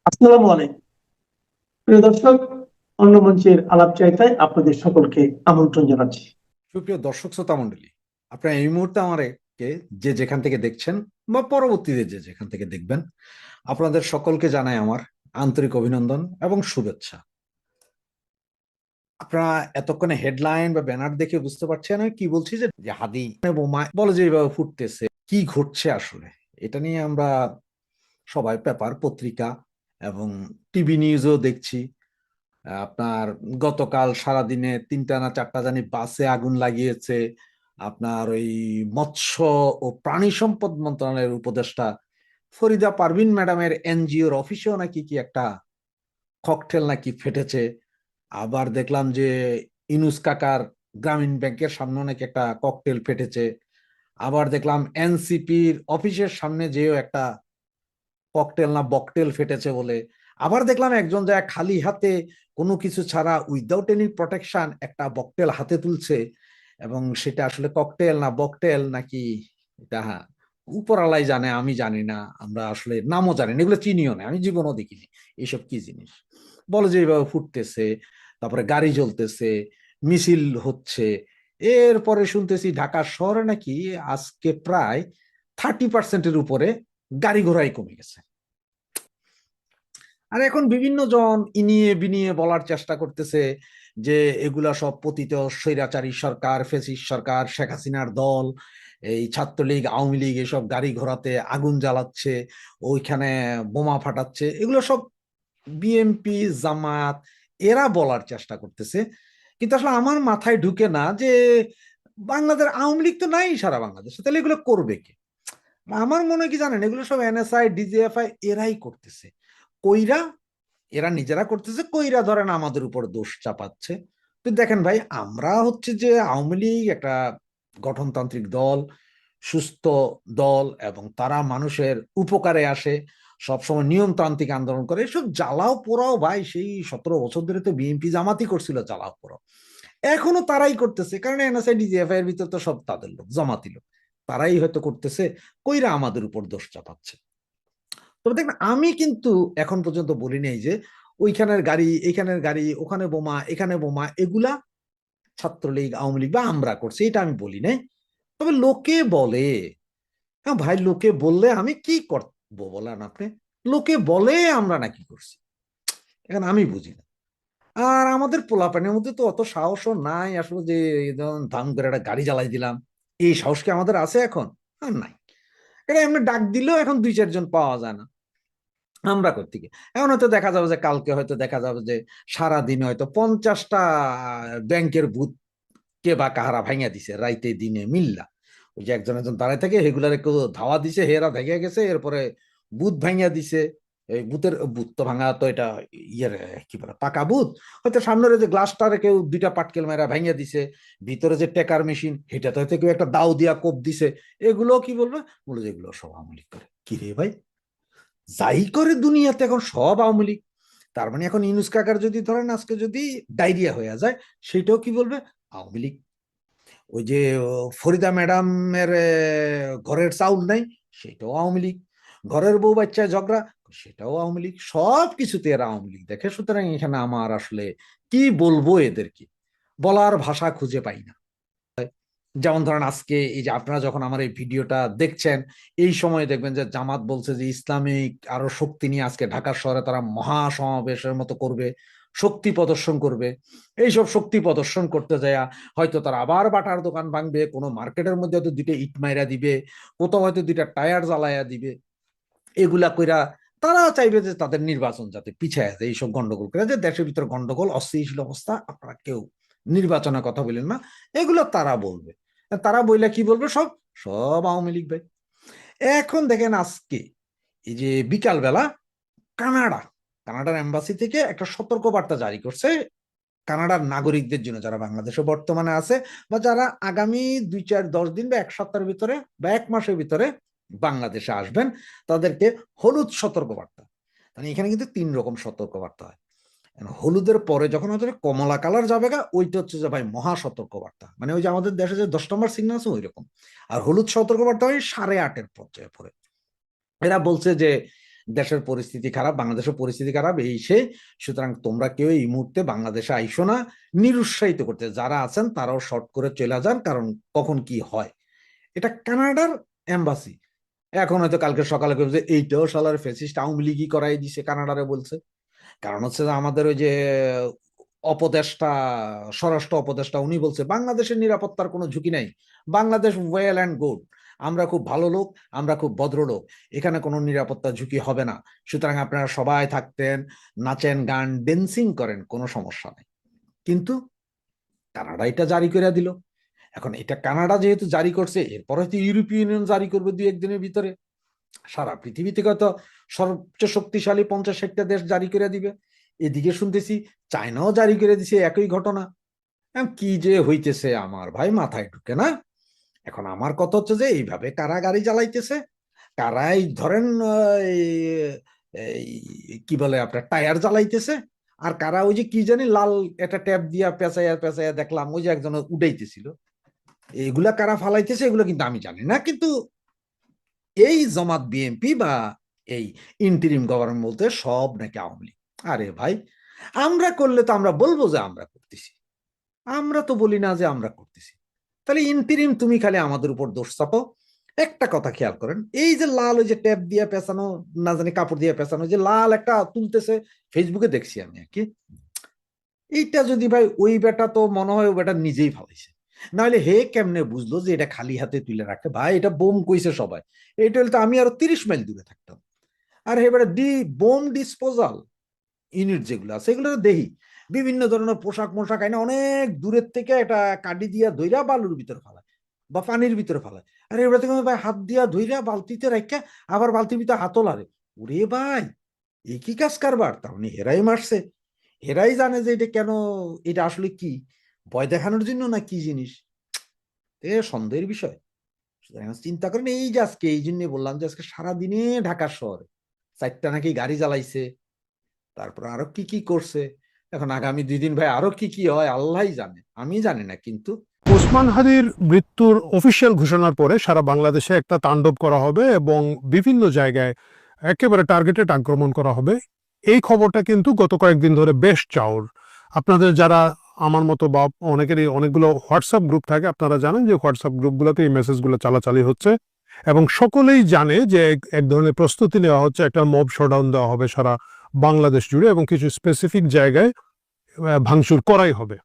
আসসালামু আলাইকুম প্রিয় দর্শক, অন্য মঞ্চের আলাপচারিতায় আপনাদের সকলকে আমন্ত্রণ জানাচ্ছি। সুপ্রিয় দর্শক শ্রোতা মন্ডলী, আপনারা এই মুহূর্তে আমাকে যে যেখান থেকে দেখছেন বা পরবর্তীতে যে যেখান থেকে দেখবেন, আপনাদের সকলকে জানাই আমার আন্তরিক অভিনন্দন এবং শুভেচ্ছা। আপনারা এতক্ষণে হেডলাইন বা ব্যানার দেখে বুঝতে পারছেন আমি কি বলছি, যে হাদি বোমা বলে যে এইভাবে ফুটতেছে, কি ঘটছে আসলে এটা নিয়ে আমরা সবাই পেপার পত্রিকা এবং টিভি নিউজও দেখছি। আপনার গতকাল সারাদিনে 3টা না 4টা জানি বাসে আগুন লাগিয়েছে। আপনার ওই মৎস্য ও প্রাণী সম্পদ মন্ত্রণালয়ের উপদেষ্টা ফরিদা পারভিন ম্যাডামের এনজিওর অফিসেও নাকি কি একটা ককটেল নাকি ফেটেছে। আবার দেখলাম যে ইনুস কাকার গ্রামীণ ব্যাংকের সামনে নাকি একটা ককটেল ফেটেছে। আবার দেখলাম এনসিপির অফিসের সামনে যেও একটা ককটেল না বকটেল ফেটেছে বলে। আবার দেখলাম একজন যায় খালি হাতে কোনো কিছু ছাড়া উইদাউট এনি প্রোটেকশন একটা বকটেল হাতে তুলছে, এবং সেটা আসলে ককটেল না বকটেল নাকি এটা উপরালাই জানে, আমি জানি না, আমরা আসলে নামও জানি না, এগুলো চিনিও না, আমি জীবনও দেখিনি এইসব কি জিনিস। বলে যে এইভাবে ফুটতেছে, তারপরে গাড়ি জ্বলতেছে, মিছিল হচ্ছে। এরপরে শুনতেছি ঢাকা শহরে নাকি আজকে প্রায় 30%-এর উপরে গাড়ি ঘোড়াই কমে গেছে। আর এখন বিভিন্ন জন ইনিয়ে বিনিয়ে বলার চেষ্টা করতেছে যে এগুলা সব পতিত স্বৈরাচারী সরকার, ফ্যাসিস্ট সরকার, শেখ হাসিনার দল, এই ছাত্রলীগ আওয়ামী লীগ এসব গাড়ি ঘোড়াতে আগুন জ্বালাচ্ছে, ওইখানে বোমা ফাটাচ্ছে, এগুলো সব বিএনপি জামাত এরা বলার চেষ্টা করতেছে। কিন্তু আসলে আমার মাথায় ঢুকে না যে বাংলাদেশ আওয়ামী লীগ তো নাই সারা বাংলাদেশে, তাহলে এগুলো করবে কে? আমার মনে হয় কি জানেন, এগুলো সব এনএসআই ডিজিএফআই এরাই করতেছে। কইরা এরা নিজেরা করতেছে, কইরা ধরেন আমাদের উপর দোষ চাপাচ্ছে। তো দেখেন ভাই, আমরা হচ্ছে যে আওয়ামী লীগ একটা গঠনতান্ত্রিক দল, সুস্থ দল, এবং তারা মানুষের উপকারে আসে, সবসময় নিয়মতান্ত্রিক আন্দোলন করে। এসব জ্বালাও পোড়াও ভাই সেই 17 বছর ধরে তো বিএনপি জামাতই করছিল জ্বালাও পোড়াও, এখনো তারাই করতেছে, কারণ এনএসআই ডিজিএফআই এর ভিতর তো সব তাদের লোক, জামাতি লোক, তারাই হয়তো করতেছে, কইরা আমাদের উপর দোষ চাপাচ্ছে। তবে দেখবেন আমি কিন্তু এখন পর্যন্ত বলি নাই যে ওইখানের গাড়ি এইখানের গাড়ি, ওখানে বোমা এখানে বোমা, এগুলা ছাত্রলীগ আওয়ামী লীগ বা আমরা করছি, এটা আমি বলি নাই। তবে লোকে বলে, হ্যাঁ ভাই, লোকে বললে আমি কি করবো বলেন আপনি? লোকে বলে আমরা নাকি করছি, এখন আমি বুঝি না। আর আমাদের পোলাপানের মধ্যে তো অত সাহসও নাই আসলে, যে ধাম করে একটা গাড়ি জ্বালাই দিলাম, এই সাহস কি আমাদের আছে এখন? আর নাই। এটা এমনি ডাক দিলেও এখন 2-4 জন পাওয়া যায় না, আমরা করতে গিয়ে এখন হয়তো দেখা যাবে যে কালকে হয়তো দেখা যাবে যে সারাদিন হয়তো 50টা ব্যাংকের বুথ কে বা কাহারা ভাঙিয়া দিছে, রাইতে দিনে মিল্লা। ওই যে একজন একজন দাঁড়ায় থাকে, সেগুলারে কেউ ধাওয়া দিছে, হেরা ভেঙে গেছে, এরপরে বুথ ভাঙিয়া দিছে। এই বুথের বুথ তো ভাঙা তো এটা ইয়ের কি বলে পাকা বুথ, হয়তো সামনের যে গ্লাসটারে কেউ 2টা পাটকেল মেরা ভাঙিয়া দিছে, ভিতরে যে টেকার মেশিন সেটাতে হয়তো কেউ একটা দাও দিয়া কোপ দিছে। এগুলো কি বলবে, বলে যে এগুলো সব আওয়ামী লীগ করে। কি রে ভাই, যাই করে দুনিয়াতে এখন সব আওয়ামী লীগ। তার মানে এখন ইউনুস কাকার যদি ধরেন আজকে যদি ডায়রিয়া হয়ে যায়, সেটাও কি বলবে, আওয়ামী লীগ। ওই যে ফরিদা ম্যাডামের ঘরের চাউল নাই, সেটাও আওয়ামী লীগ। ঘরের বউ বাচ্চায় ঝগড়া, সেটাও আওয়ামী লীগ। সব কিছুতে এরা আওয়ামী লীগ দেখে। সুতরাং এখানে আমার আসলে কি বলবো, এদেরকে বলার ভাষা খুঁজে পাই না। যেমন ধরেন আজকে এই যে আপনারা যখন আমার এই ভিডিওটা দেখছেন, এই সময় দেখবেন যে জামাত বলছে যে ইসলামিক আরো শক্তি নিয়ে আজকে ঢাকা শহরে তারা মহা সমাবেশের মতো করবে, শক্তি প্রদর্শন করবে। এইসব শক্তি প্রদর্শন করতে যায় হয়তো তারা আবার বাটার দোকান ভাঙবে, কোনো মার্কেটের মধ্যে হয়তো 2টা ইট মাইরা দিবে, কোথাও হয়তো 2টা টায়ার জ্বালাইয়া দিবে। এগুলা কইরা তারা চাইবে যে তাদের নির্বাচন যাতে পিছায় যায়, এইসব গন্ডগোল করে, যে দেশের ভিতরে গন্ডগোল অস্থিতিশীল অবস্থা, আপনারা কেউ নির্বাচনের কথা বলেন না, এগুলো তারা বলবে। তারা বইলে কি বলবে, সব সব আওয়ামী লীগ ভাই। এখন দেখেন আজকে এই যে বিকাল বেলা কানাডা, কানাডার এম্বাসি থেকে একটা সতর্ক বার্তা জারি করছে কানাডার নাগরিকদের জন্য, যারা বাংলাদেশে বর্তমানে আছে বা যারা আগামী 2-4-10 দিন বা 1 সপ্তাহের ভিতরে বা 1 মাসের ভিতরে বাংলাদেশে আসবেন, তাদেরকে হলুদ সতর্কবার্তা। মানে এখানে কিন্তু 3 রকম সতর্কবার্তা হয়। হলুদের পরে যখন হচ্ছে কমলা কালার যাবে গা, ওইটা হচ্ছে যে ভাই মহা সতর্কবার্তা, মানে ওই যে আমাদের দেশে যে 10 নম্বর সিগন্যাল আছে ওই রকম। আর হলুদ সতর্কবার্তা হয় 8:30-এর পর্যায়ে পরে। এরা বলছে যে দেশের পরিস্থিতি খারাপ, বাংলাদেশের পরিস্থিতি খারাপ, এই সে, সুতরাং তোমরা কেউ এই মুহূর্তে বাংলাদেশে আইসো না, নিরুৎসাহিত করতে, যারা আছেন তারাও শর্ট করে চলে যান, কারণ কখন কি হয়। এটা কানাডার এম্বাসি। এখন হয়তো কালকে সকালে যে এইটাও সালার ফ্যাসিস্ট আওয়ামী লীগই করাই দিছে কানাডারে বলছে। কারণ হচ্ছে যে আমাদের ওই যে উপদেষ্টা, স্বরাষ্ট্র উপদেষ্টা, উনি বলছে বাংলাদেশের নিরাপত্তার কোনো ঝুঁকি নাই, বাংলাদেশ ওয়েল অ্যান্ড গুড, আমরা খুব ভালো লোক, আমরা খুব ভদ্রলোক, এখানে কোনো নিরাপত্তা ঝুঁকি হবে না, সুতরাং আপনারা সবাই থাকতেন, নাচেন, গান, ড্যান্সিং করেন, কোনো সমস্যা নেই। কিন্তু কানাডা এটা জারি করে দিল। এখন এটা কানাডা যেহেতু জারি করছে, এরপর হয়তো ইউরোপীয় ইউনিয়ন জারি করবে 2-1 দিনের ভিতরে, সারা পৃথিবী থেকে হয়তো সবচেয়ে শক্তিশালী 50-60টা দেশ জারি করে দিবে। এদিকে শুনতেছি চায়নাও জারি করে দিছে একই ঘটনা। কি যে হইতেছে আমার ভাই মাথায় ঢুকে না। এখন আমার কথা হচ্ছে যে এইভাবে কারা গাড়ি চালাইতেছে, কারাই ধরেন কি বলে আপনার টায়ার জ্বালাইতেছে, আর কারা ওই যে কি জানি লাল একটা ট্যাপ দিয়া পেঁচাইয়া পেঁচাইয়া দেখলাম ওই যে একজন উডাইতেছিল, এগুলা কারা ফালাইতেছে এগুলো কিন্তু আমি জানি না। কিন্তু এই জামাত বিএনপি বা এই ইন্টারিম গভর্নমেন্ট বলতে সব নাকি আওয়ামী লীগ। আরে ভাই, আমরা করলে তো আমরা বলবো যে আমরা করতেছি, আমরা তো বলি না যে আমরা করতেছি। তাহলে ইন্টারিম তুমি খালি আমাদের উপর দোষ চাপো। একটা কথা খেয়াল করেন, এই যে লাল ওই যে ট্যাপ দিয়ে পেঁচানো, না জানি কাপড় দিয়ে পেঁচানো, যে লাল একটা তুলতেছে, ফেসবুকে দেখছি আমি আর কি, এইটা যদি ভাই ওই বেটা, তো মনে হয় ওই বেটা নিজেই ফালাইছে, নাহলে হে কেমনে বুঝলো যে এটা খালি হাতে তুলে রাখে? ভাই এটা বোম কইছে সবাই, এটা হলে তো আমি আরো 30 মাইল দূরে থাকতাম। আর এবারে বোম ডিসপোজাল ইউনিট যেগুলো আছে এগুলো দেখি বিভিন্ন ধরনের পোশাক মোশাক আইনা অনেক দূরের থেকে একটা কাডি দিয়া ধইরা বালুর ভিতরে ফেলায় বা পানির ভিতরে ফেলায়। আর এবার থেকে ভাই হাত দিয়া ধইরা বালতিতে রাখা, আবার বালতির ভিতরে হাতও লারে। ওরে ভাই, এই কি কাজ কারবার! তার মানে হেরাই মারছে, হেরাই জানে যে এটা কেন, এটা আসলে কি ভয় দেখানোর জন্য না কি জিনিস, এ সন্দেহের বিষয়। চিন্তা করেন, এই যে আজকে, এই জন্য বললাম যে আজকে সারাদিনে ঢাকা শহরে 4টা নাকি গাড়ি জ্বালাইছে, তারপর আরো কি কি করছে। এখন আগামী 2 দিন ভাই আরো কি কি হয় আল্লাহই জানে, আমি জানি না। কিন্তু ওসমান হাদির মৃত্যুর অফিসিয়াল ঘোষণার পরে সারা বাংলাদেশে একটা তাণ্ডব করা হবে এবং বিভিন্ন জায়গায় একেবারে টার্গেটেড আক্রমণ করা হবে। এই খবরটা কিন্তু গত কয়েকদিন ধরে বেশ চাউর। আপনাদের যারা আমার মতো বা অনেকেরই অনেকগুলো হোয়াটসঅ্যাপ গ্রুপ থাকে, আপনারা জানেন যে হোয়াটসঅ্যাপ গ্রুপগুলোতে এই মেসেজগুলো চালাচালি হচ্ছে এবং সকলেই জানে যে এক ধরনের প্রস্তুতি নেওয়া হচ্ছে, একটা মব শোডাউন দেওয়া হবে সারা বাংলাদেশ জুড়ে এবং কিছু স্পেসিফিক জায়গায় ভাঙচুর করাই হবে।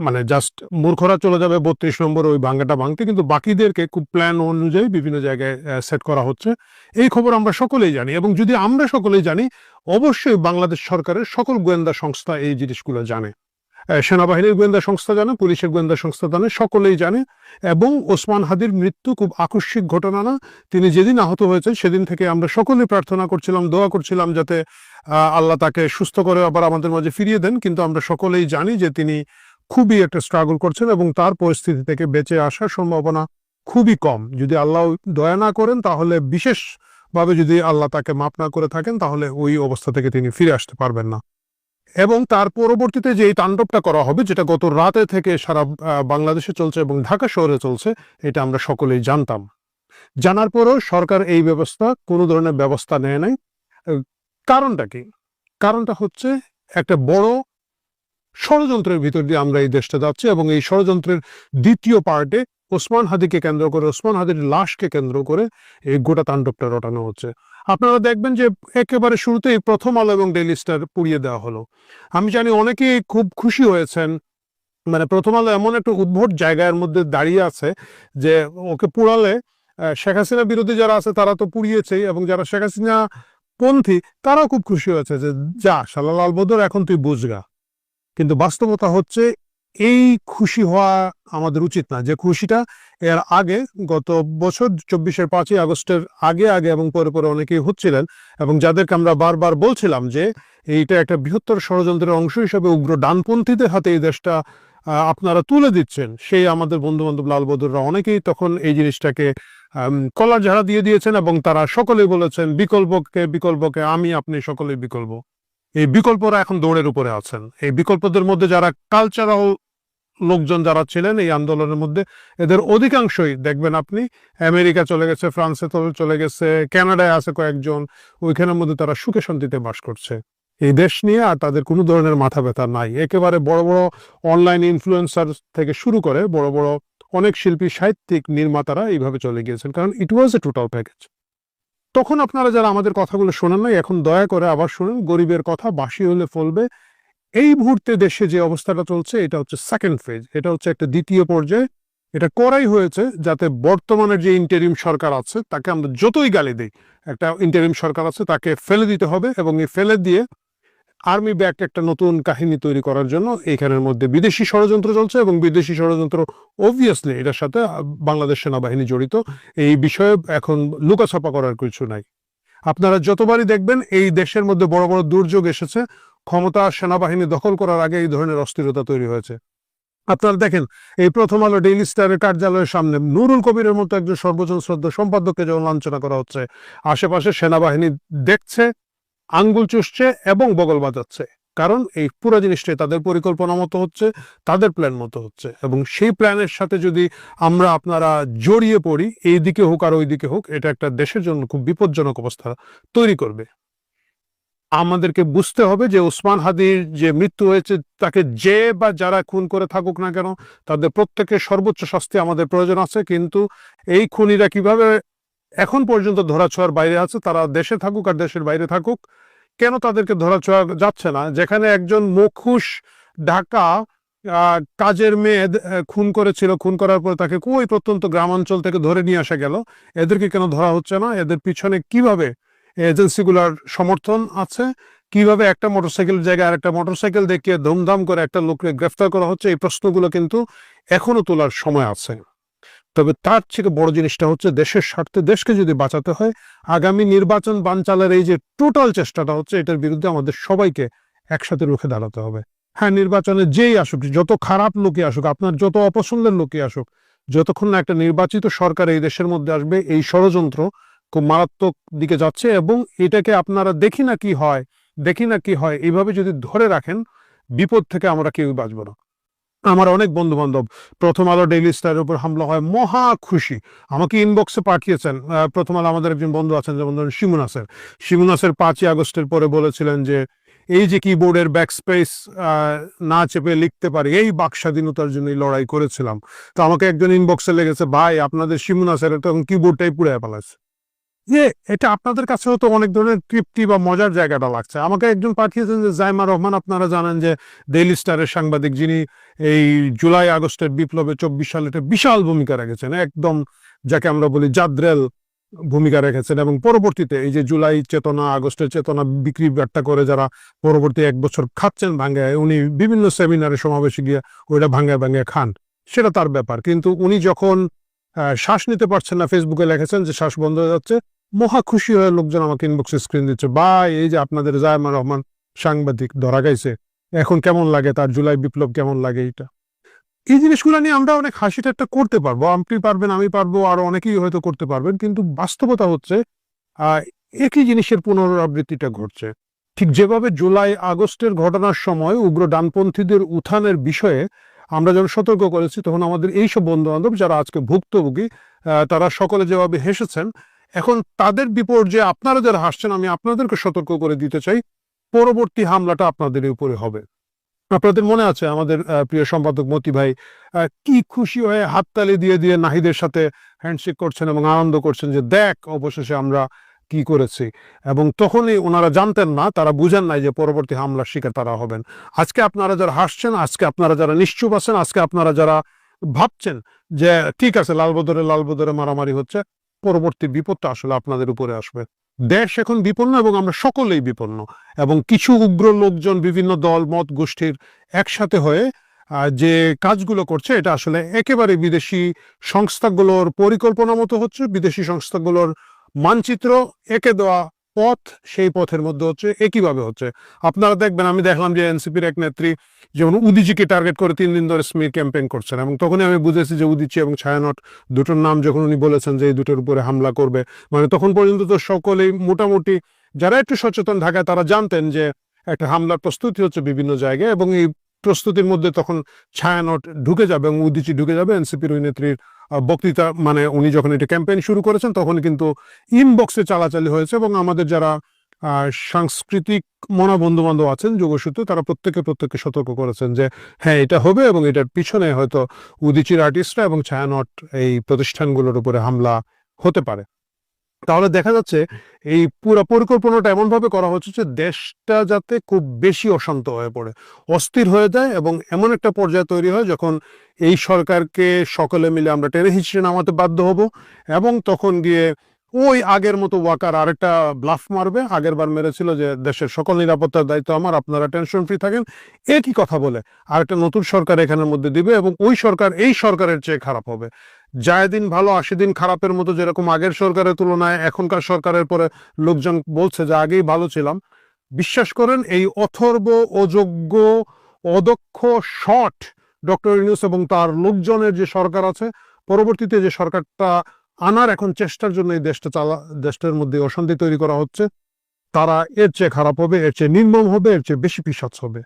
মানে জাস্ট মূর্খরা চলে যাবে 32 নম্বর ওই ভাঙ্গাটা ভাঙতে, কিন্তু বাকিদেরকে খুব প্ল্যান অনুযায়ী বিভিন্ন জায়গায় সেট করা হচ্ছে। এই খবর আমরা সকলেই জানি এবং যদি আমরা সকলেই জানি, অবশ্যই বাংলাদেশ সরকারের সকল গোয়েন্দা সংস্থা এই জিনিসগুলো জানে। সেনাবাহিনীর গোয়েন্দা সংস্থা জানে, পুলিশের গোয়েন্দা সংস্থা জানে, সকলেই জানে। এবং ওসমান হাদির মৃত্যু খুব আকস্মিক ঘটনা না। তিনি যেদিন আহত হয়েছেন সেদিন থেকে আমরা সকলেই প্রার্থনা করছিলাম, দোয়া করছিলাম যাতে আল্লাহ তাকে সুস্থ করে আবার আমাদের মাঝে ফিরিয়ে দেন। কিন্তু আমরা সকলেই জানি যে তিনি খুবই একটা স্ট্রাগল করছেন এবং তার পরিস্থিতি থেকে বেঁচে আসার সম্ভাবনা খুবই কম। যদি আল্লাহ দয়া না করেন, তাহলে বিশেষভাবে যদি আল্লাহ তাকে মাফ না করে থাকেন, তাহলে ওই অবস্থা থেকে তিনি ফিরে আসতে পারবেন না। এবং তার পরবর্তীতে যে এই তাণ্ডবটা করা হবে, যেটা গত রাতে থেকে সারা বাংলাদেশে চলছে এবং ঢাকা শহরে চলছে, এটা আমরা সকলেই জানতাম। জানার পরও সরকার এই কোনো ধরনের ব্যবস্থা নেয় নাই। কারণটা কি? কারণটা হচ্ছে একটা বড় ষড়যন্ত্রের ভিতর দিয়ে আমরা এই দেশটা যাচ্ছি এবং এই ষড়যন্ত্রের দ্বিতীয় পার্টে ওসমান হাদিকে কেন্দ্র করে, ওসমান হাদির লাশকে কেন্দ্র করে এই গোটা তাণ্ডবটা রটানো হচ্ছে। আপনারা দেখবেন যে একেবারে শুরুতেই প্রথম আলো এবং ডেইলি স্টার পুড়িয়ে দেওয়া হলো। আমি জানি অনেকেই খুব খুশি হয়েছেন, মানে প্রথম আলো এমন একটা উদ্ভট জায়গার মধ্যে দাঁড়িয়ে আছে যে ওকে পুড়ালে শেখ হাসিনা বিরোধী যারা আছে তারা তো পুড়িয়েছেই, এবং যারা শেখ হাসিনা পন্থী তারাও খুব খুশি হয়েছে যে যা শালা লাল বদর, এখন তুই বুঝগা। কিন্তু বাস্তবতা হচ্ছে এই খুশি হওয়া আমাদের উচিত না। যে খুশিটা এর আগে গত বছর 24-এর 5ই আগস্টের আগে আগে এবং পরে পরে অনেকেই হচ্ছিলেন এবং যাদেরকে আমরা বারবার বলছিলাম যে এইটা একটা বৃহত্তর ষড়যন্ত্রের অংশ হিসেবে উগ্র ডানপন্থীদের হাতে এই দেশটা আপনারা তুলে দিচ্ছেন, সেই আমাদের বন্ধু বান্ধব লাল বদররা অনেকেই তখন এই জিনিসটাকে কলার ঝাড়া দিয়ে দিয়েছেন এবং তারা সকলেই বলেছেন বিকল্পকে আমি আপনি সকলেই বিকল্প। এই বিকল্পরা এখন দৌড়ের উপরে আছেন। এই বিকল্পদের মধ্যে যারা কালচারাল লোকজন যারা ছিলেন এই আন্দোলনের মধ্যে, এদের অধিকাংশই দেখবেন আপনি আমেরিকা চলে গেছে, ফ্রান্সে চলে গেছে, কানাডায় আছে কয়েকজন, ওইখানের মধ্যে তারা সুখে শান্তিতে বাস করছে। এই দেশ নিয়ে আর তাদের কোনো ধরনের মাথা ব্যথা নাই। একেবারে বড় বড় অনলাইন ইনফ্লুয়েন্সার থেকে শুরু করে বড় বড় অনেক শিল্পী, সাহিত্যিক, নির্মাতারা এইভাবে চলে গিয়েছেন, কারণ ইট ওয়াজ এ টোটাল প্যাকেজ। তখন আপনারা যারা আমাদের কথাগুলো শোনেন নাই, এখন দয়া করে আবার শুনুন। গরিবের কথা বাসি হলে ফলবে। এই মুহূর্তে দেশে যে অবস্থাটা চলছে এটা হচ্ছে সেকেন্ড ফেজ, এটা হচ্ছে একটা দ্বিতীয় পর্যায়ে। এটা করাই হয়েছে যাতে বর্তমানের যে ইন্টারিম সরকার আছে তাকে আমরা যতই গালি দিই, একটা ইন্টারিম সরকার আছে তাকে ফেলে দিতে হবে, এবং এই ফেলে দিয়ে আর্মি ব্যাক একটা নতুন কাহিনী তৈরি করার জন্য এইখানের মধ্যে বিদেশি ষড়যন্ত্র চলছে, এবং বিদেশি ষড়যন্ত্র অবভিয়াসলি এটার সাথে বাংলাদেশ সেনাবাহিনী জড়িত। এই বিষয়ে এখন লুকাছাপা করার কিছু নাই। আপনারা যতবারই দেখবেন এই দেশের মধ্যে বড় বড় দুর্যোগ এসেছে, ক্ষমতা সেনাবাহিনী দখল করার আগে এই ধরনের অস্থিরতা তৈরি হয়েছে। আপনারা দেখেন এই প্রথম আলো ডেইলি স্টারের কার্যালয়ের সামনে নুরুল কবিরের মতো একজন সর্বজন শ্রদ্ধা সম্পাদককে যখন লাঞ্ছনা করা হচ্ছে, আশেপাশে সেনাবাহিনী দেখছে, আঙ্গুল চুষছে এবং বগল বাজাচ্ছে, কারণ এই পুরো জিনিসটাই তাদের পরিকল্পনা মতো হচ্ছে, তাদের প্ল্যান মতো হচ্ছে। এবং সেই প্ল্যানের সাথে যদি আমরা আপনারা জড়িয়ে পড়ি, এই দিকে হোক আর ওই দিকে হোক, এটা একটা দেশের জন্য খুব বিপজ্জনক অবস্থা তৈরি করবে। আমাদেরকে বুঝতে হবে যে ওসমান হাদির যে মৃত্যু হয়েছে, তাকে যে বা যারা খুন করে থাকুক না কেন, তাদের প্রত্যেকের সর্বোচ্চ শাস্তি আমাদের প্রয়োজন আছে। কিন্তু এই খুনিরা কিভাবে এখন পর্যন্ত ধরাছোঁয়ার বাইরে আছে, তারা দেশে থাকুক আর দেশের বাইরে থাকুক, কেন তাদেরকে ধরাছোঁয়া যাচ্ছে না? যেখানে একজন মুখোশ ঢাকা কাজের মেয়ে খুন করেছিল, খুন করার পর তাকে কই প্রত্যন্ত গ্রামাঞ্চল থেকে ধরে নিয়ে আসা গেল, এদেরকে কেন ধরা হচ্ছে না? এদের পিছনে কিভাবে এজেন্সিগুলোর সমর্থন আছে? কিভাবে একটা মোটরসাইকেলের জায়গায় আর একটা মোটরসাইকেল দেখিয়ে ধুমধাম করে একটা লোককে গ্রেফতার করা হচ্ছে? এই প্রশ্নগুলো কিন্তু এখনো তোলার সময় আছে। তবে তার থেকে বড় জিনিসটা হচ্ছে দেশের স্বার্থে, দেশকে যদি বাঁচাতে হয়, আগামী নির্বাচন বানচালের এই যে টোটাল চেষ্টাটা হচ্ছে, এটার বিরুদ্ধে আমাদের সবাইকে একসাথে রুখে দাঁড়াতে হবে। হ্যাঁ, নির্বাচনে যেই আসুক, যত খারাপ লোকই আসুক, আপনার যত অপছন্দের লোকই আসুক, যতক্ষণ না একটা নির্বাচিত সরকার এই দেশের মধ্যে আসবে, এই ষড়যন্ত্র খুব মারাত্মক দিকে যাচ্ছে। এবং এটাকে আপনারা দেখি না কি হয় এইভাবে যদি ধরে রাখেন, বিপদ থেকে আমরা কেউ বাঁচব না। আমার অনেক বন্ধু বান্ধব প্রথম আলো ডেইলি স্টারের উপর হামলা হয় মহা খুশি, আমাকে ইনবক্সে পাঠিয়েছেন। প্রথম আলো আমাদের একজন বন্ধু আছেন, যেমন ধরুন শিমু নাসের 5ই আগস্টের পরে বলেছিলেন যে এই যে কিবোর্ডের ব্যাকস্পেস না চেপে লিখতে পারি, এই বাক স্বাধীনতার জন্যই লড়াই করেছিলাম। তো আমাকে একজন ইনবক্সে লেগেছে, ভাই আপনাদের শিমু নাসের তখন কিবোর্ডটাই পুড়ে ফেলাছে। যে এটা আপনাদের কাছেও তো অনেক ধরনের তৃপ্তি বা মজার জায়গাটা লাগছে। আমাকে একজন পাঠিয়েছেন যে জাইমা রহমান, আপনারা জানেন যে ডেইলি স্টারের সাংবাদিক, যিনি এই জুলাই আগস্টের বিপ্লবে 24 সালে একটা বিশাল ভূমিকা রেখেছেন, একদম যাকে আমরা বলি জাদ্রেল ভূমিকা রেখেছেন, এবং পরবর্তীতে এই যে জুলাই চেতনা, আগস্টের চেতনা বিক্রি বাট্টা করে যারা পরবর্তী 1 বছর খাচ্ছেন ভাঙ্গায়, উনি বিভিন্ন সেমিনারে সমাবেশে গিয়ে ওইটা ভাঙ্গায় খান, সেটা তার ব্যাপার। কিন্তু উনি যখন শ্বাস নিতে পারছেন না, ফেসবুকে লিখেছেন যে শ্বাস বন্ধ হয়ে যাচ্ছে, মহা খুশি হয়ে লোকজন আমাকে ইনবক্সে স্ক্রিন দিচ্ছে, ভাই এই যে আপনাদের জাইমা রহমান সাংবাদিক ধরা গেছে, এখন কেমন লাগে, তার জুলাই বিপ্লব কেমন লাগে। এই জিনিসগুলো নিয়ে আমরা অনেক হাসি ঠাট্টা করতে পারবো, আপনি পারবেন, আমি পারবো, আরো অনেকেই হয়তো করতে পারবেন, কিন্তু বাস্তবতা হচ্ছে একই জিনিসের পুনরাবৃত্তিটা ঘটছে। ঠিক যেভাবে জুলাই আগস্টের ঘটনার সময় উগ্র ডানপন্থীদের উত্থানের বিষয়ে আমরা যখন সতর্ক করেছি, তখন আমাদের এইসব বন্ধু বান্ধব যারা আজকে ভুক্তভোগী, তারা সকলে যেভাবে হেসেছেন, এখন তাদের বিপর্যয়ে আপনারা যারা হাসছেন, আমি আপনাদেরকে সতর্ক করে দিতে চাই, পরবর্তী হামলাটা আপনাদের উপরে হবে। আপনাদের মনে আছে আমাদের প্রিয় সম্পাদক মতি ভাই কি খুশি হয়ে হাততালি দিয়ে দিয়ে নাহিদের সাথে হ্যান্ডশেক করছেন এবং আনন্দ করছেন যে দেখ অবশেষে আমরা কি করেছি। এবং তখনই ওনারা জানতেন না, তারা বুঝেন নাই যে পরবর্তী হামলার শিকার তারা হবেন। আজকে আপনারা যারা হাসছেন, আজকে আপনারা যারা নিশ্চুপ আছেন, আজকে আপনারা যারা ভাবছেন যে ঠিক আছে লালবদরে মারামারি হচ্ছে, পরবর্তী বিপদটা আসলে আপনাদের উপরে আসবে। দেশ এখন বিপন্ন এবং আমরা সকলেই বিপন্ন, এবং কিছু উগ্র লোকজন বিভিন্ন দল মত গোষ্ঠীর একসাথে হয়ে যে কাজগুলো করছে, এটা আসলে একেবারে বিদেশি সংস্থাগুলোর পরিকল্পনা মতো হচ্ছে। বিদেশি সংস্থাগুলোর মানচিত্র এঁকে দেওয়া পথ, সেই পথের মধ্যে হচ্ছে, একইভাবে হচ্ছে। আপনারা দেখবেন, আমি দেখলাম যে এনসিপির এক নেত্রী যেমন উদিচিকে টার্গেট করে 3 দিন ধরে স্মির ক্যাম্পেইন করছেন, এবং তখনই আমি বুঝেছি যে উদিচি এবং ছায়ানট দুটোর নাম যখন উনি বলেছেন যে এই দুটোর উপরে হামলা করবে, মানে তখন পর্যন্ত তো সকলেই মোটামুটি যারা একটু সচেতন ঢাকায় তারা জানতেন যে একটা হামলার প্রস্তুতি হচ্ছে বিভিন্ন জায়গায়, এবং এই প্রস্তুতির মধ্যে তখন ছায়ানট ঢুকে যাবে এবং উদীচী ঢুকে যাবে। এনসিপির ওই নেত্রীর বক্তৃতা, মানে উনি যখন এটা ক্যাম্পেইন শুরু করেছেন তখন কিন্তু ইনবক্সে চালাচালি হয়েছে, এবং আমাদের যারা সাংস্কৃতিক মনা বন্ধু বান্ধব আছেন যোগসূত্রে, তারা প্রত্যেকে সতর্ক করেছেন যে হ্যাঁ এটা হবে, এবং এটার পিছনে হয়তো উদীচীর আর্টিস্টরা এবং ছায়ানট এই প্রতিষ্ঠানগুলোর উপরে হামলা হতে পারে। তাহলে দেখা যাচ্ছে এই পুরো পরিকল্পনাটা এমন ভাবে করা হচ্ছে যে দেশটা যাতে খুব বেশি অশান্ত হয়ে পড়ে, অস্থির হয়ে যায়, এবং এমন একটা পর্যায়ে তৈরি হয় যখন এই সরকারকে সকলে মিলে আমরা টেনে হিঁচড়ে নামাতে বাধ্য হব, এবং তখন গিয়ে ওই আগের মতো ওয়াকার আরেকটা ব্লাফ মারবে, আগের বার মেরেছিল যে দেশের সকল নিরাপত্তার দায়িত্ব আমার, আপনারা টেনশন ফ্রি থাকেন, একই কথা বলে আরেকটা নতুন সরকার এখানের মধ্যে দিবে, এবং ওই সরকার এই সরকারের চেয়ে খারাপ হবে। যায় দিন ভালো 80 দিন খারাপের মতো, যেরকম আগের সরকারের তুলনায় এখনকার সরকারের পরে লোকজন বলছে যে আগেই ভালো ছিলাম। বিশ্বাস করেন এই অথর্ব, অযোগ্য, অদক্ষ, শট ডক্টর ইউনূস এবং তার লোকজনের যে সরকার আছে, পরবর্তীতে যে সরকারটা আনার এখন চেষ্টার জন্য এই দেশটার মধ্যে অশান্তি তৈরি করা হচ্ছে, তারা এর চেয়ে খারাপ হবে, এর চেয়ে নির্মম হবে, এর চেয়ে বেশি পিশাচ হবে।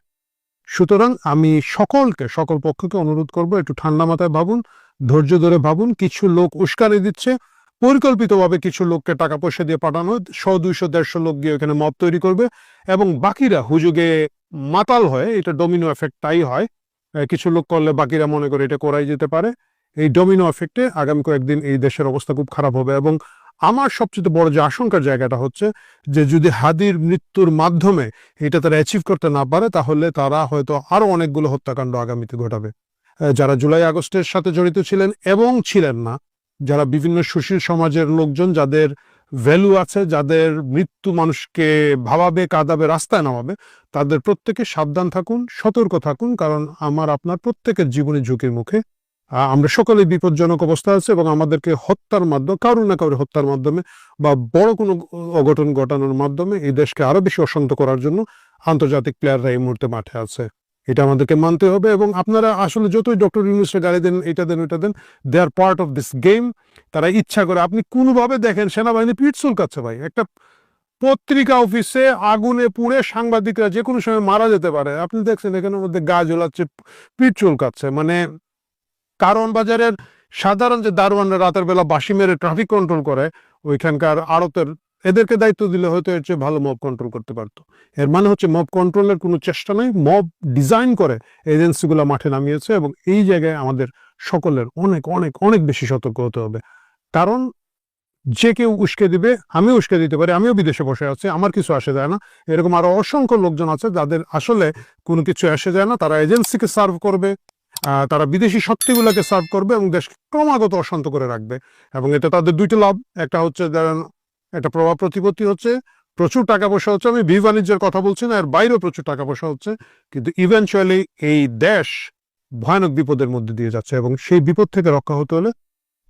সুতরাং আমি সকল পক্ষকে অনুরোধ করব, একটু ঠান্ডা মাথায় ভাবুন, ধৈর্য ধরে ভাবুন। কিছু লোক উস্কানি দিচ্ছে, পরিকল্পিতভাবে কিছু লোককে টাকা পয়সা দিয়ে পাঠানো, 100, 200, 150 লোক গিয়ে ওখানে মব তৈরি করবে, এবং বাকিরা হুজুগে মাতাল হয়ে, এটা ডোমিনো এফেক্ট তাই হয়, কিছু লোক করলে বাকিরা মনে করে এটা করাই যেতে পারে। এই ডোমিনো এফেক্টে আগামী কয়েকদিন এই দেশের অবস্থা খুব খারাপ হবে। এবং আমার সবচেয়ে বড় যে আশঙ্কার জায়গাটা হচ্ছে যে যদি হাদির মৃত্যুর মাধ্যমে এটা তারা অ্যাচিভ করতে না পারে, তাহলে তারা হয়তো আরো অনেকগুলো হত্যাকাণ্ড আগামীতে ঘটাবে। যারা জুলাই আগস্টের সাথে জড়িত ছিলেন এবং ছিলেন না, যারা বিভিন্ন সুশীল সমাজের লোকজন, যাদের ভ্যালু আছে, যাদের মৃত্যু মানুষকে ভাবাবে, কাঁদাবে, রাস্তায় নামাবে, তাদের প্রত্যেকে সাবধান থাকুন, সতর্ক থাকুন, কারণ আমার আপনার প্রত্যেকের জীবনী ঝুঁকির মুখে। আমরা সকলে বিপজ্জনক অবস্থা আছে, এবং আমাদেরকে হত্যার মাধ্যমে, কারো না কারো হত্যার মাধ্যমে বা বড় কোনো অঘটন ঘটানোর মাধ্যমে এই দেশকে আরো বেশি অশান্ত করার জন্য আন্তর্জাতিক প্লেয়াররা এই মুহূর্তে মাঠে আছে। এটা আমাদেরকে মানতে হবে। এবং আপনারা আসলে যতই ডক্টর ইউনূসকে গালি দেন, এটা দেন, ওইটা দেন, দে আর পার্ট অফ দিস গেম। তারা ইচ্ছা করে, আপনি কোনোভাবে দেখেন সেনাবাহিনী পিঠ চুলকাচ্ছে ভাই, একটা পত্রিকা অফিসে আগুনে পুড়ে সাংবাদিকরা যে কোনো সময় মারা যেতে পারে, আপনি দেখছেন এখানের মধ্যে গা জ্বলাচ্ছে, পিঠ চুলকাচ্ছে। মানে কারণ বাজারের সাধারণ যে দারোয়ানরা রাতের বেলা বাঁশি মেরে ট্রাফিক কন্ট্রোল করে, ওইখানকার আড়তের, এদেরকে দায়িত্ব দিলে হয়তো এর চেয়ে ভালো মব কন্ট্রোল করতে পারতো। এর মানে হচ্ছে মব কন্ট্রোলের কোনো চেষ্টা নেই, মব ডিজাইন করে এজেন্সিগুলো মাঠে নামিয়েছে। এবং এই জায়গায় আমাদের সকলের অনেক অনেক অনেক বেশি সতর্ক হতে হবে, কারণ যে কেউ উস্কে দিবে, আমিও উস্কে দিতে পারি, আমিও বিদেশে বসে আছি, আমার কিছু আসে যায় না। এরকম আরো অসংখ্য লোকজন আছে যাদের আসলে কোনো কিছু আসে যায় না, তারা এজেন্সিকে সার্ভ করবে, তারা বিদেশি শক্তিগুলোকে সার্ভ করবে এবং দেশকে ক্রমাগত অশান্ত করে রাখবে। এবং এটা তাদের দুইটা লাভ, একটা হচ্ছে একটা প্রভাব প্রতিপত্তি হচ্ছে, প্রচুর টাকা পয়সা হচ্ছে, আমি বাণিজ্যের কথা বলছি না, এর বাইরেও প্রচুর টাকা পয়সা হচ্ছে, কিন্তু ইভেনচুয়ালি এই দেশ ভয়ানক বিপদের মধ্যে দিয়ে যাচ্ছে, এবং সেই বিপদ থেকে রক্ষা হতে হলে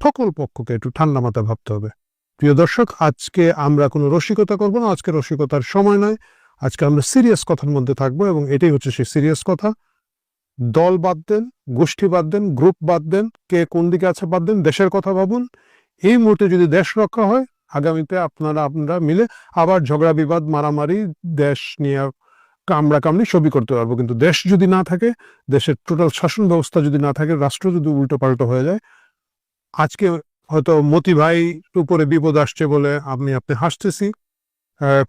সকল পক্ষকে একটু ঠান্ডা মাথায় ভাবতে হবে। প্রিয় দর্শক, আজকে আমরা কোনো রসিকতা করবো না, আজকে রসিকতার সময় নয়, আজকে আমরা সিরিয়াস কথার মধ্যে থাকবো, এবং এটাই হচ্ছে সেই সিরিয়াস কথা। দল বাদ দেন, গোষ্ঠী বাদ দেন, গ্রুপ বাদ দেন, কে কোন দিকে আছে বাদ দেন, দেশের কথা ভাবুন। এই মুহূর্তে যদি দেশ রক্ষা হয়, আগামীতে আপনারা মিলে আবার ঝগড়া বিবাদ, মারামারি, দেশ নিয়ে কামড়াকামড়ি সবই করতে পারবো। কিন্তু দেশ যদি না থাকে, দেশের টোটাল শাসন ব্যবস্থা যদি না থাকে, রাষ্ট্র যদি উল্টো পাল্টো হয়ে যায়, আজকে হয়তো মতি ভাই উপরে বিপদ আসছে বলে আপনি হাসতেছি,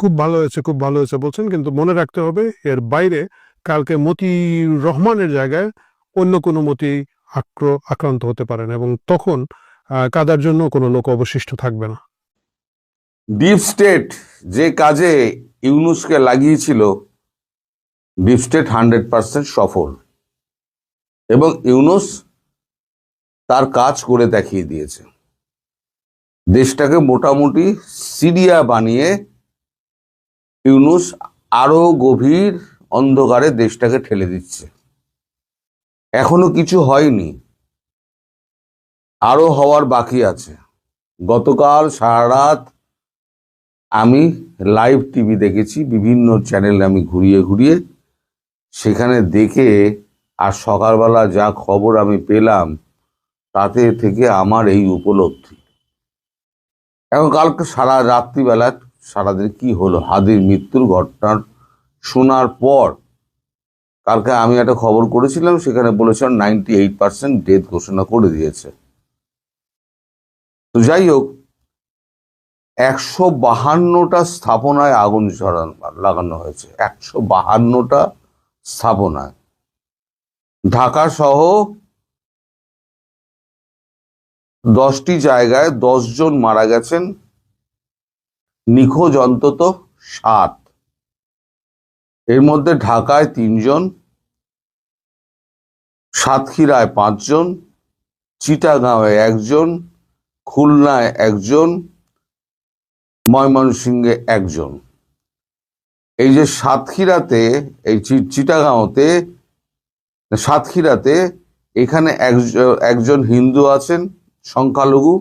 খুব ভালো হয়েছে, খুব ভালো হয়েছে বলছেন, কিন্তু মনে রাখতে হবে এর বাইরে কালকে মতি রহমানের জায়গায় অন্য কোনো মতি আক্রান্ত হতে পারেন, এবং তখন কাদার জন্য কোনো লোক অবশিষ্ট থাকবে না। ডিপ স্টেট যে কাজে ইউনূসকে লাগিয়েছিল, ডিপ স্টেট 100% সফল, এবং ইউনূস তার কাজ করে দেখিয়ে দিয়েছে। দেশটাকে মোটামুটি সিরিয়া বানিয়ে ইউনূস আরো গভীর অন্ধকারে দেশটাকে ঠেলে দিচ্ছে। এখনো কিছু হয়নি, আরো হওয়ার বাকি আছে। গতকাল সারা রাত আমি লাইভ টিভি দেখেছি, বিভিন্ন চ্যানেল আমি ঘুরিয়ে ঘুরিয়ে, সেখানে দেখে আর সকালবেলা যা খবর আমি পেলাম, তাতে থেকে আমার এই উপলব্ধি। এখন কালকে সারা রাত্রিবেলা সারাদিন কি হলো, হাদির মৃত্যুর ঘটনার শোনার পর কালকে আমি একটা খবর করেছিলাম, সেখানে বলেছেন 98% ডেথ ঘোষণা করে দিয়েছে। তো যাই হোক, 152টা স্থাপনায় আগুন লাগানো হয়েছে, 152টা স্থাপনায়। ঢাকা সহ 10টি জায়গায় 10 জন মারা গেছেন, নিখোঁজ অন্তত 7। এর মধ্যে ঢাকায় 3 জন, সাতক্ষীরায় 5 জন, চিটাগাঁওয়ে 1 জন, খুলনায় 1 জন, ময়মনসিংহে 1 জন। এই যে সাতক্ষীরাতে, এই চিটাগাঁওতে, সাতক্ষীরাতে এখানে একজন হিন্দু আছেন সংখ্যালঘু,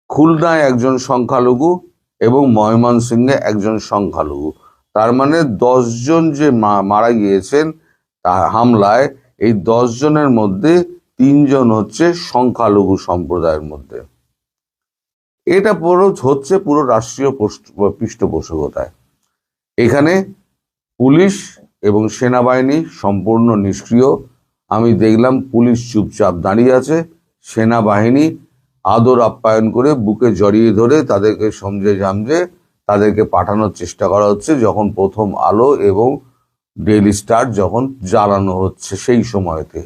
খুলনায় 1 জন সংখ্যালঘু এবং ময়মনসিংহে 1 জন সংখ্যালঘু। তার মানে 10 জন যে মারা গিয়েছেন হামলায়, এই 10 জনের মধ্যে 3 জন হচ্ছে সংখ্যালঘু সম্প্রদায়ের মধ্যে। এটা হচ্ছে পুরো রাষ্ট্রীয় পৃষ্ঠপোষকতায়। এখানে পুলিশ এবং সেনাবাহিনী সম্পূর্ণ নিষ্ক্রিয়। আমি দেখলাম পুলিশ চুপচাপ দাঁড়িয়ে আছে, সেনাবাহিনী আদর আপ্যায়ন করে বুকে জড়িয়ে ধরে তাদেরকে সমঝে তাদেরকে পাঠানোর চেষ্টা করা হচ্ছে, যখন প্রথম আলো এবং ডেইলি স্টার যখন জ্বালানো হচ্ছে সেই সময়তে।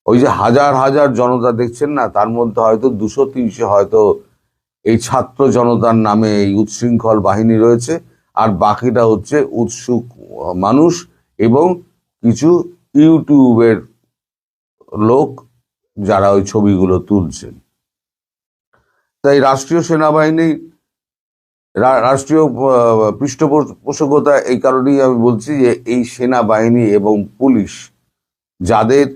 ওই যে হাজার হাজার জনতা দেখছেন না, তার মধ্যে হয়তো 200-300 হয়তো এই ছাত্র জনতার নামে এই উচ্ছৃঙ্খল বাহিনী রয়েছে, আর বাকিটা হচ্ছে উৎসুক মানুষ এবং কিছু ইউটিউবের লোক যারা ওই ছবিগুলো তুলছেন। তাই রাষ্ট্রীয় সেনাবাহিনী, রাষ্ট্রীয় পৃষ্ঠপোষকতা, এই কারণেই আমি বলছি যে এই সেনাবাহিনী এবং পুলিশ যাদের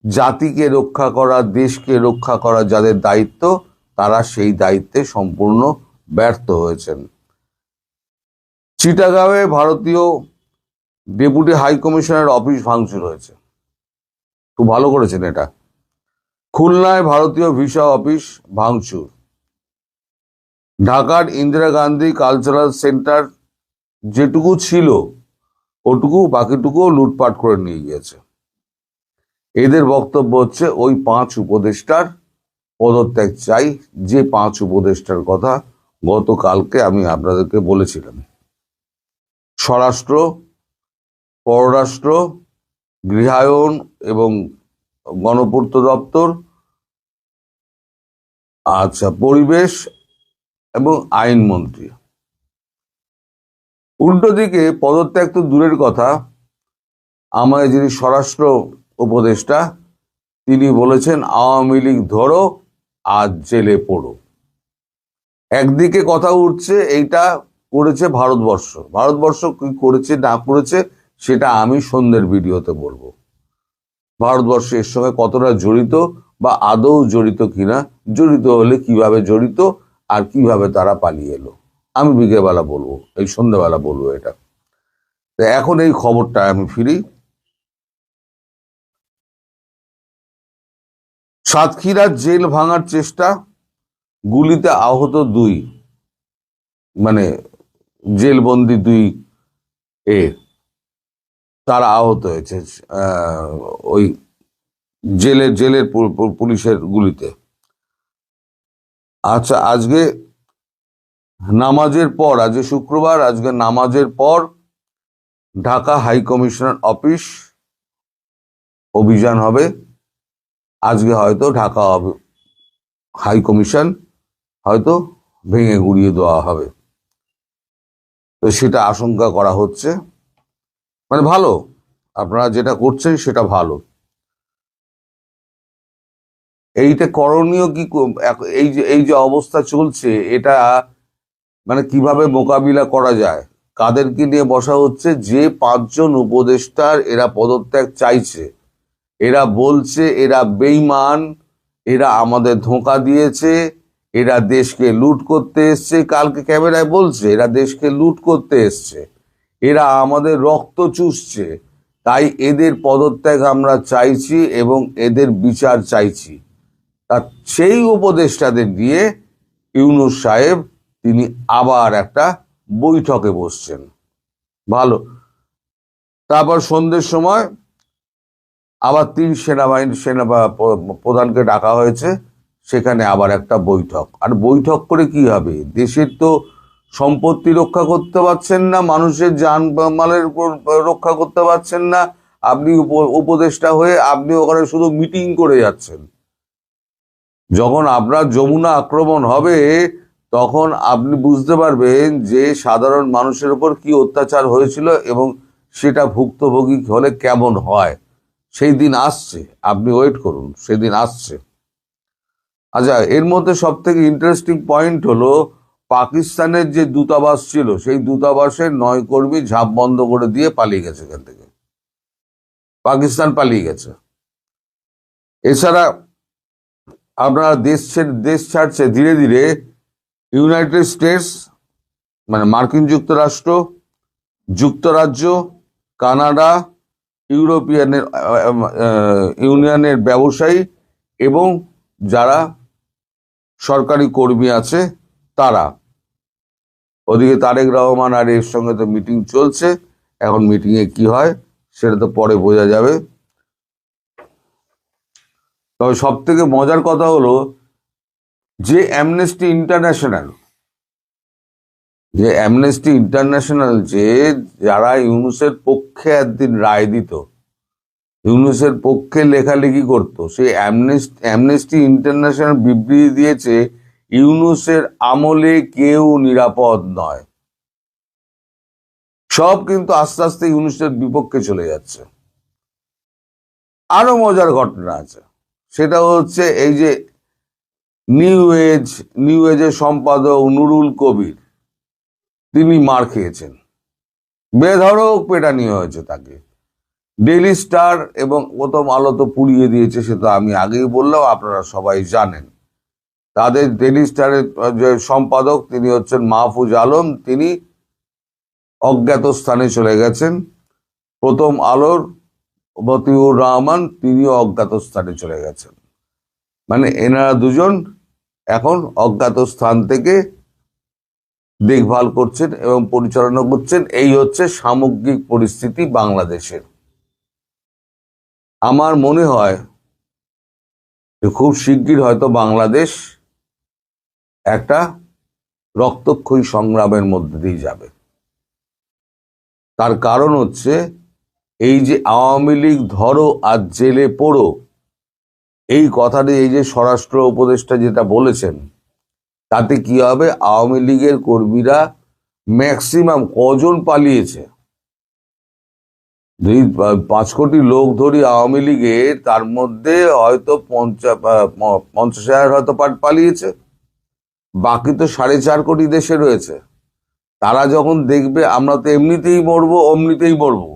জাতিকে রক্ষা করা, দেশকে রক্ষা করা যাদের দায়িত্ব, তারা সেই দায়িত্বে সম্পূর্ণ ব্যর্থ হয়েছেন। চিটাগাঁওয়ে ভারতীয় ডেপুটি হাই কমিশনের অফিস ভাঙচুর হয়েছে, খুব ভালো করেছেন এটা। খুলনায় ভারতীয় ভিসা অফিস ভাঙচুর। ঢাকার ইন্দিরা গান্ধী কালচারাল সেন্টার যেটুকু ছিল ওটুকু, বাকিটুকুও লুটপাট করে নিয়ে গিয়েছে। এদের বক্তব্য হচ্ছে ওই 5 উপদেষ্টার পদত্যাগ চাই, যে 5 উপদেষ্টার কথা গতকালকে আমি আপনাদেরকে বলেছিলাম। স্বরাষ্ট্র, পররাষ্ট্র, গৃহায়ন এবং গণপূর্ত দপ্তর, পরিবেশ এবং আইনমন্ত্রী। উল্টো দিকে পদত্যাগ তো দূরের কথা, আমাদের যিনি স্বরাষ্ট্র উপদেষ্টা তিনি বলেছেন আওয়ামী লীগ ধরো আর জেলে পড়ো। একদিকে কথা উঠছে এইটা করেছে ভারতবর্ষ। ভারতবর্ষ কি করেছে না করেছে সেটা আমি সন্ধ্যের ভিডিওতে বলবো। ভারতবর্ষ এর সঙ্গে কতটা জড়িত বা আদৌ জড়িত কিনা, জড়িত হলে কিভাবে জড়িত আর কিভাবে তারা পালিয়ে এলো, আমি বিকেলবেলা বলবো, এই সন্ধ্যেবেলা বলবো এটা। তো এখন এই খবরটা আমি ফিরি। সাতক্ষীরার জেল ভাঙার চেষ্টা, গুলিতে আহত 2, মানে জেলবন্দি 2 তারা আহত হয়েছে ওই জেলের পুলিশের গুলিতে। আচ্ছা, আজকে নামাজের পর, আজকে শুক্রবার, আজকে নামাজের পর ঢাকা হাই কমিশনার অফিস অভিযান হবে। আজকে হয়তো ঢাকা হাই কমিশন হয়তো ভেঙে গুড়িয়ে দেওয়া হবে, তো সেটা আশঙ্কা করা হচ্ছে। মানে ভালো, আপনারা যেটা করছেন সেটা ভালো। এইটা করণীয় কি, এই যে অবস্থা চলছে এটা মানে কিভাবে মোকাবিলা করা যায়, কাদেরকে নিয়ে বসা হচ্ছে? যে 5 জন উপদেষ্টার এরা পদত্যাগ চাইছে, এরা বলছে এরা বেঈমান, এরা আমাদের ধোঁকা দিয়েছে, এরা দেশকে লুট করতে এসছে। কালকে ক্যামেরায় বলছে এরা দেশকে লুট করতে এসছে, এরা আমাদের রক্ত চুষছে, তাই এদের পদত্যাগ আমরা চাইছি এবং এদের বিচার চাইছি। তা সেই উপদেষ্টাদের দিয়ে ইউনূস সাহেব তিনি আবার একটা বৈঠকে বসছেন। ভালো, তারপর সন্ধ্যের সময় আবার 3 সেনা প্রধানকে ডাকা হয়েছে, সেখানে আবার একটা বৈঠক। আর বৈঠক করে কি হবে? দেশের তো সম্পত্তি রক্ষা করতে পারছেন না, মানুষের জানমালের রক্ষা করতে পারছেন না, আপনি উপদেষ্টা হয়ে আপনি ওখানে শুধু মিটিং করে যাচ্ছেন। যখন আপনার যমুনা আক্রমণ হবে তখন আপনি বুঝতে পারবেন যে সাধারণ মানুষের উপর কি অত্যাচার হয়েছিল এবং সেটা ভুক্তভোগী হলে কেমন হয়। সেই দিন আসছে, আপনি ওয়েট করুন, সেদিন আসছে। আচ্ছা, এর মধ্যে সব থেকে ইন্টারেস্টিং পয়েন্ট হলো পাকিস্তানের যে দূতাবাস ছিল সেই দূতাবাসের 9 কর্মী ঝাঁপ বন্ধ করে দিয়ে পালিয়ে গেছে এখান থেকে, পাকিস্তান পালিয়ে গেছে। এছাড়া আপনারা দেশ ছাড়ছে ধীরে ধীরে ইউনাইটেড স্টেটস, মানে মার্কিন যুক্তরাষ্ট্র, যুক্তরাজ্য, কানাডা, ইউরোপিয়ানের ইউনিয়নের ব্যবসায়ী এবং যারা সরকারি কর্মী আছে তারা। ওদিকে তারেক রহমান আর এর সঙ্গে তো মিটিং চলছে, এখন মিটিং এ কি হয় সেটা তো পরে বোঝা যাবে। তবে সব থেকে মজার কথা হলো যে অ্যামনেস্টি ইন্টারন্যাশনাল যে যারা ইউনূসের পক্ষে একদিন রায় দিত, ইউনূসের পক্ষে লেখালেখি করতো, সেই অ্যামনেস্টি ইন্টারন্যাশনাল বিবৃতি দিয়েছে ইউনূসের আমলে কেউ নিরাপদ নয়। সব কিন্তু আস্তে আস্তে ইউনূসের বিপক্ষে চলে যাচ্ছে। আরো মজার ঘটনা আছে, সেটা হচ্ছে এই যে নিউ এজের সম্পাদক নুরুল কবির, তিনি মার খেয়েছেন, বেধড়ক পেটানি হয়েছে তাকে। ডেইলি স্টার এবং প্রথম আলো তো পুড়িয়ে দিয়েছে, সে তো আমি আগেই বললাম, আপনারা সবাই জানেন। তাদের ডেইলি স্টারের যে সম্পাদক তিনি হচ্ছেন মাহফুজ আলম, তিনি অজ্ঞাত স্থানে চলে গেছেন। প্রথম আলোর মতিউর রহমান, তিনিও অজ্ঞাত স্থানে চলে গেছেন। মানে এনারা দুজন এখন অজ্ঞাত স্থান থেকে দেখভাল করছেন এবং পরিচালনা করছেন। এই হচ্ছে সামগ্রিক পরিস্থিতি বাংলাদেশের। আমার মনে হয় যে খুব শিগগির হয়তো বাংলাদেশ একটা রক্তক্ষয়ী সংগ্রামের মধ্যে দিয়ে যাবে। তার কারণ হচ্ছে এই যে আওয়ামী লীগ ধরো আর জেলে পড়ো, এই কথাটি এই যে স্বরাষ্ট্র উপদেষ্টা যেটা বলেছেন, তাতে কি হবে? আওয়ামী লীগের কর্মীরা ম্যাক্সিমাম কজন পালিয়েছে? 5 কোটি লোক ধরি আওয়ামী লীগের, তার মধ্যে হয়তো 50,000 হয়তো পালিয়েছে, বাকি তো 4.5 কোটি দেশে রয়েছে। তারা যখন দেখবে আমরা তো এমনিতেই মরবো, অমনিতেই মরবো,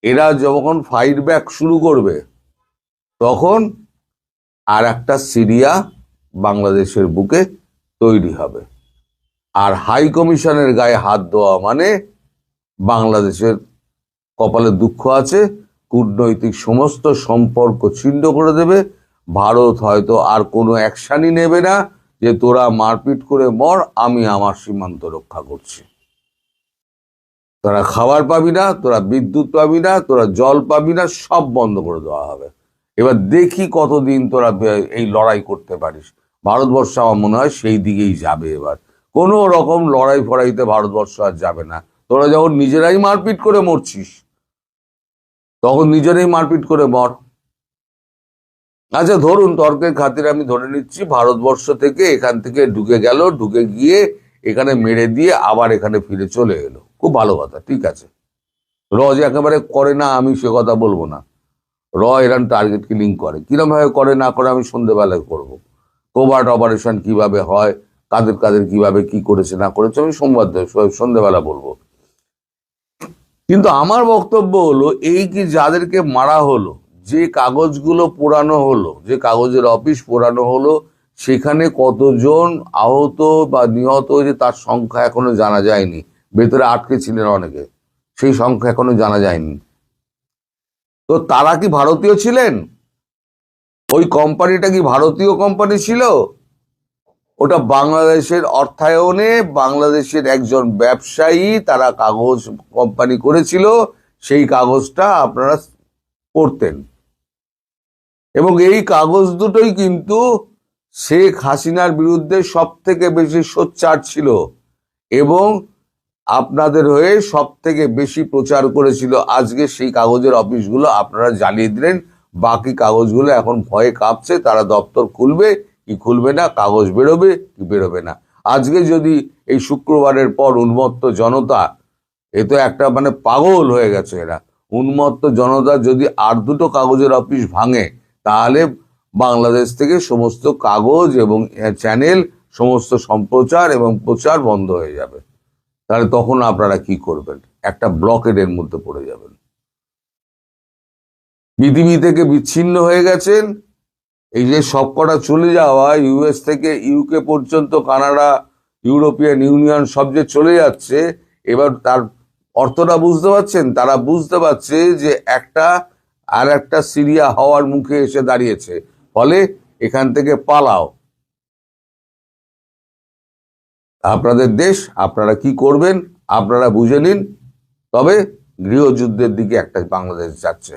এরা যখন ফাইট ব্যাক শুরু করবে তখন আর একটা সিরিয়া বাংলাদেশের বুকে তৈরি হবে। আর হাই কমিশনের গায়ে হাত দেওয়া মানে বাংলাদেশের কপালে দুঃখ আছে, কূটনৈতিক সমস্ত সম্পর্ক ছিন্ন করে দেবে। ভারত হয়তো আর কোনো অ্যাকশনই নেবে না যে তোরা মারপিট করে মর, আমি আমার সীমান্ত রক্ষা করছি। তোরা খাবার পাবি না, তোরা বিদ্যুৎ পাবি না, তোরা জল পাবি না, সব বন্ধ করে দেওয়া হবে। এবার দেখি কতদিন তোরা এই লড়াই করতে পারিস। ভারতবর্ষ আমার মনে হয় সেই দিকেই যাবে। এবার কোনো রকম লড়াই ফড়াইতে ভারতবর্ষ আর যাবে না। তোরা যখন নিজেরাই মারপিট করে মরছিস তখন নিজেরাই মারপিট করে মর। আচ্ছা ধরুন, তর্কের খাতিরে আমি ধরে নিচ্ছি ভারতবর্ষ থেকে এখান থেকে ঢুকে গিয়ে এখানে মেরে দিয়ে আবার এখানে ফিরে চলে এলো, খুব ভালো কথা, ঠিক আছে। যে একেবারে করে না আমি সে কথা বলবো না, এরাম টার্গেট কিলিং করে, কিরম ভাবে করে না করে আমি সন্ধ্যেবেলায় করবো। কোভার্ট অপারেশন কিভাবে হয়, কাদের কিভাবে কি করেছে না করেছে আমি সন্ধ্যেবেলা বলবো। কিন্তু আমার বক্তব্য হলো, এই কি যাদেরকে মারা হলো, যে কাগজগুলো পোড়ানো হলো, যে কাগজের অফিস পোড়ানো হলো, সেখানে কতজন আহত বা নিহত হয়েছে তার সংখ্যা এখনো জানা যায়নি। ভেতরে আটকে ছিলেন অনেকে, সেই সংখ্যা এখনো জানা যায়নি। তো তারা কি ভারতীয় ছিলেন? ওই কোম্পানিটা কি ভারতীয় কোম্পানি ছিল? ওটা বাংলাদেশের অর্থায়নে বাংলাদেশের একজন ব্যবসায়ী তারা কাগজ কোম্পানি করেছিল, সেই কাগজটা আপনারা পড়তেন, এবং এই কাগজ দুটোই কিন্তু শেখ হাসিনার বিরুদ্ধে সব থেকে বেশি সোচ্চার ছিল এবং আপনাদের হয়ে সব থেকে বেশি প্রচার করেছিল। আজকে সেই কাগজের অফিসগুলো আপনারা জ্বালিয়ে দিলেন, বাকি কাগজগুলো এখন ভয়ে কাঁপছে, তারা দপ্তর খুলবে কি খুলবে না, কাগজ বেরোবে কি বেরোবে না। আজকে যদি এই শুক্রবারের পর উন্মত্ত জনতা, এ তো একটা মানে পাগল হয়ে গেছে এরা, উন্মত্ত জনতা যদি আর দুটো কাগজের অফিস ভাঙে, তাহলে বাংলাদেশ থেকে সমস্ত কাগজ এবং চ্যানেল, সমস্ত সম্প্রচার এবং প্রচার বন্ধ হয়ে যাবে। তাহলে তখন আপনারা কি করবেন? একটা ব্লকেডের মধ্যে পড়ে যাবেন, পৃথিবী থেকে বিচ্ছিন্ন হয়ে গেছেন। এই যে সবকটা চলে যাওয়া, ইউএস থেকে ইউকে পর্যন্ত, কানাডা, ইউরোপিয়ান ইউনিয়ন সব যে চলে যাচ্ছে, এবার তার অর্থটা বুঝতে পারছেন? তারা বুঝতে পারছে যে একটা আর একটা সিরিয়া হওয়ার মুখে এসে দাঁড়িয়েছে, ফলে এখান থেকে পালাও। আপনাদের দেশ, আপনারা কি করবেন আপনারা বুঝে নিন। তবে গৃহযুদ্ধের দিকে একটা বাংলাদেশ যাচ্ছে।